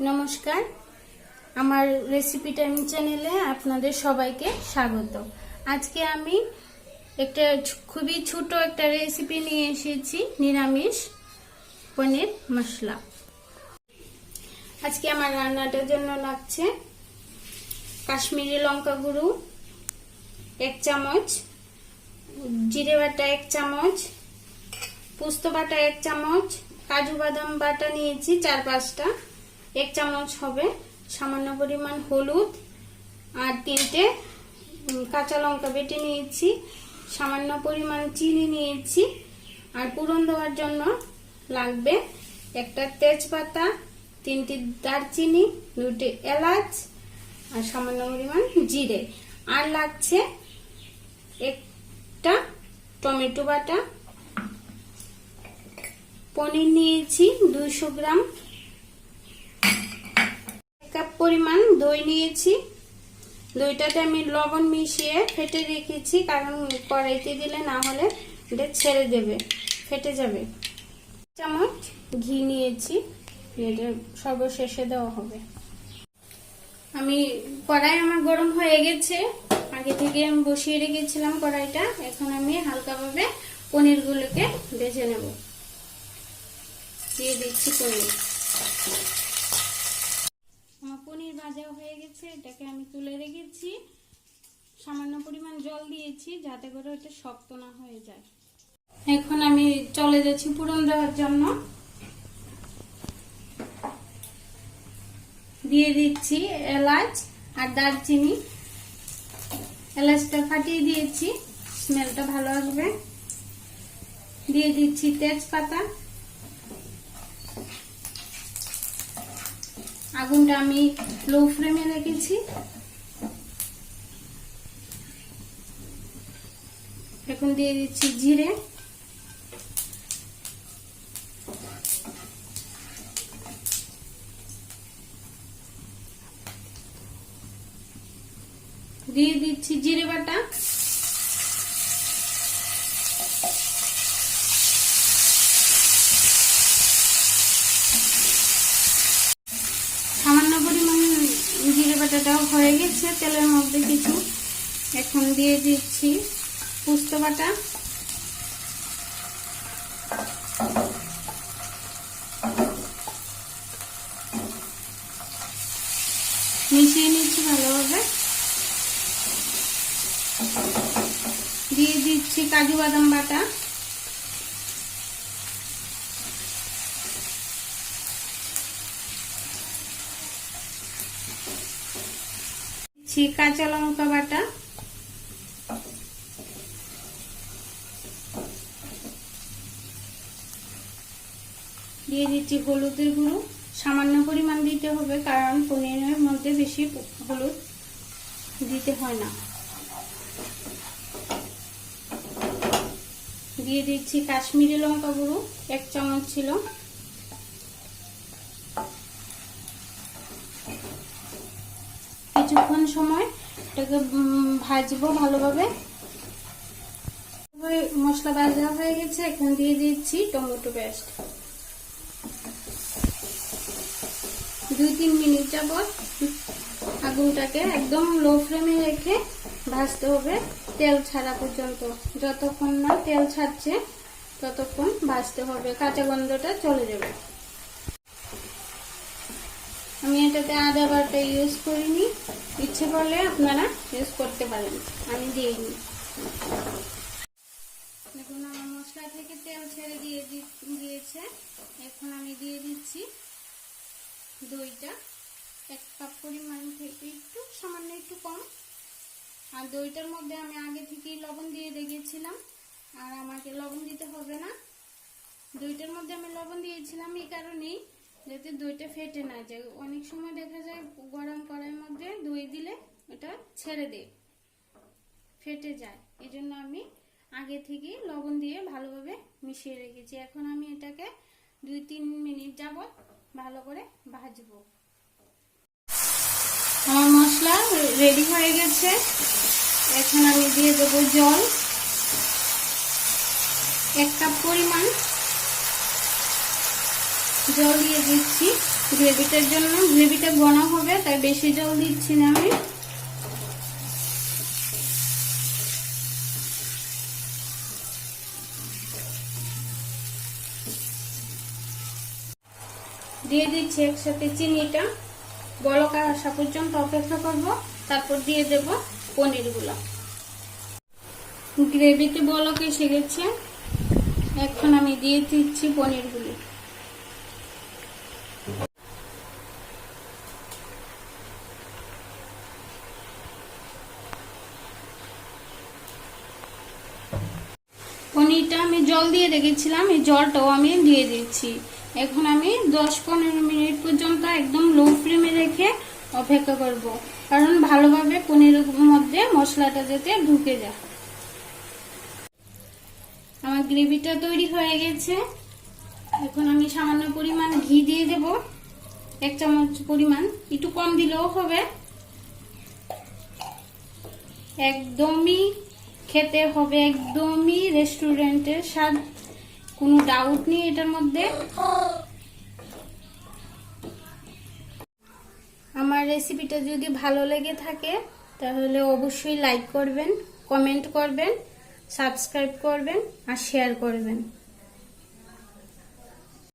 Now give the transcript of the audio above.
নমস্কার, আমার recipe time চ্যানেলে আপনাদের সবাইকে স্বাগত। আজকে আমি একটা খুবই ছোট একটা রেসিপি নিয়ে এসেছি, নিরামিষ পনির মশলা। আজকে আমার রান্নাটার জন্য লাগছে কাশ্মীরি লঙ্কা গুঁড়ো 1 চামচ, জিরে বাটা 1 চামচ, পোস্ত বাটা 1 চামচ, কাজু বাদাম বাটা নিয়েছি 4-5টা, 1 চামচ হবে, সামান্য পরিমাণ হলুদ আর 3টে কাঁচা লঙ্কা বেটে নিয়েছি, সামান্য পরিমাণ চিনি নিয়েছি। আর পুরন দেওয়ার জন্য লাগবে একটা তেজপাতা, 3টি দারচিনি, 2টি এলাচ আর সামান্য পরিমাণ জিরে। আর লাগছে একটা টমেটো বাটা। পনির নিয়েছি 200 গ্রাম, 1 কাপ পরিমাণ দই নিয়েছি। দইটাতে আমি লবণ মিশিয়ে ফেটে রেখেছি, কারণ কড়াইতে দিলে না হলে এটা ছেড়ে দেবে, ফেটে যাবে। 1 চামচ ঘি নিয়েছি, এটা সর্বশেষে দেওয়া হবে। আমি কড়াই আমার গরম হয়ে গেছে, আগে থেকে আমি বসিয়ে রেখেছিলাম কড়াইটা। এখন আমি হালকাভাবে পনিরগুলোকে ভেজে নেব। দিয়ে দিচ্ছি পনির। আমার পনির ভাজা হয়ে গেছে, এটাকে আমি তুলে রেখেছি। সামান্য পরিমাণ জল দিয়েছি যাতে করে এটা শক্ত না হয়ে যায়। এখন আমি চলে যাচ্ছি পুরন দেওয়ার জন্য। দিয়ে দিচ্ছি এলাচ আর দারচিনি। এলাচটা ফাটিয়ে দিয়েছি, স্মেলটা ভালো আসবে। দিয়ে দিচ্ছি তেজপাতা। আগুনটা আমি লো ফ্লেমে রেখেছি। এখন দিয়ে দিচ্ছি জিরে, দিয়ে দিচ্ছি জিরে বাটা, সামান্য পরিমাণ জিরে বাটাটাও হয়ে গেছে তেলের মধ্যে কিছু। এখন দিয়ে দিচ্ছি পোস্ত বাটা, মিশিয়ে নিচ্ছি ভালোভাবে। দিয়ে দিচ্ছি কাজু বাদাম বাটা, কাঁচা লঙ্কা বাটা, দিয়ে দিচ্ছি হলুদের গুঁড়ো। সামান্য পরিমাণ দিতে হবে, কারণ পনিরের মধ্যে বেশি হলুদ দিতে হয় না। দিয়ে দিচ্ছি কাশ্মীরি লঙ্কা গুঁড়ো, 1 চামচ ছিল। কিছুক্ষণ সময় এটাকে ভাজবো ভালোভাবে। মশলা ভাজা হয়ে গেছে, এখন দিয়ে দিচ্ছি টমেটো পেস্ট। 2-3 মিনিট যাবত আগুনটাকে একদম লো ফ্লেমে রেখে ভাজতে হবে তেল ছাড়া পর্যন্ত। যতক্ষণ না তেল ছাড়ছে ততক্ষণ ভাজতে হবে, কাঁচা গন্ধটা চলে যাবে। আমি এটাতে আদা বাটা ইউজ করিনি, ইচ্ছে করলে আপনারা ইউজ করতে পারেন, আমি দিইনি। দেখুন আমার মশলা থেকে তেল ছেড়ে দিয়েছে। এখন আমি দিয়ে দিচ্ছি দইটা, 1 কাপ পরিমাণ থেকে একটু সামান্য একটু কম। আর দইটার মধ্যে আমি আগে থেকেই লবণ দিয়ে রেখেছিলাম, আর আমাকে লবণ দিতে হবে না। দইটার মধ্যে আমি লবণ দিয়েছিলাম এই কারণেই যাতে দইটা ফেটে না যায়। অনেক সময় দেখা যায় গরম কড়াইয়ের মধ্যে দই দিলে এটা ছেড়ে দেয়, ফেটে যায়। এই জন্য আমি আগে থেকেই লবণ দিয়ে ভালোভাবে মিশিয়ে রেখেছি। এখন আমি এটাকে 2-3 মিনিট যাবত ভালো করে ভাজবো। আমার মশলা রেডি হয়ে গেছে। এখন আমি দিয়ে দেবো জল, 1 কাপ পরিমাণ। জল দিয়ে দিচ্ছি গ্রেভিটার জন্য। গ্রেভিটা ঘন হবে তাই বেশি জল দিচ্ছি না আমি। দিয়ে দিচ্ছি একসাথে চিনিটা। বলক আসা পর্যন্ত অপেক্ষা করব, তারপর দিয়ে দেব পনিরগুলো। গ্রেভিতে বলক এসে গেছে, এখন আমি দিয়ে দিচ্ছি পনিরগুলি। পনিরটা আমি জল দিয়ে রেখেছিলাম, এই জলটাও আমি দিয়ে দিচ্ছি। এখন আমি 10-15 মিনিট পর্যন্ত একদম লো ফ্লেমে রেখে অপেক্ষা করব, কারণ ভালোভাবে পনিরের মধ্যে মশলাটা যাতে ঢুকে যায়। আমার গ্রেভিটা তৈরি হয়ে গেছে। এখন আমি সামান্য পরিমাণ ঘি দিয়ে দেব, 1 চামচ পরিমাণ, একটু কম দিলেও হবে। একদমই খেতে হবে একদমই রেস্টুরেন্টের স্বাদ, কোনো ডাউট নেই এটার মধ্যে। আমার রেসিপিটা যদি ভালো লেগে থাকে তাহলে অবশ্যই লাইক করবেন, কমেন্ট করবেন, সাবস্ক্রাইব করবেন আর শেয়ার করবেন।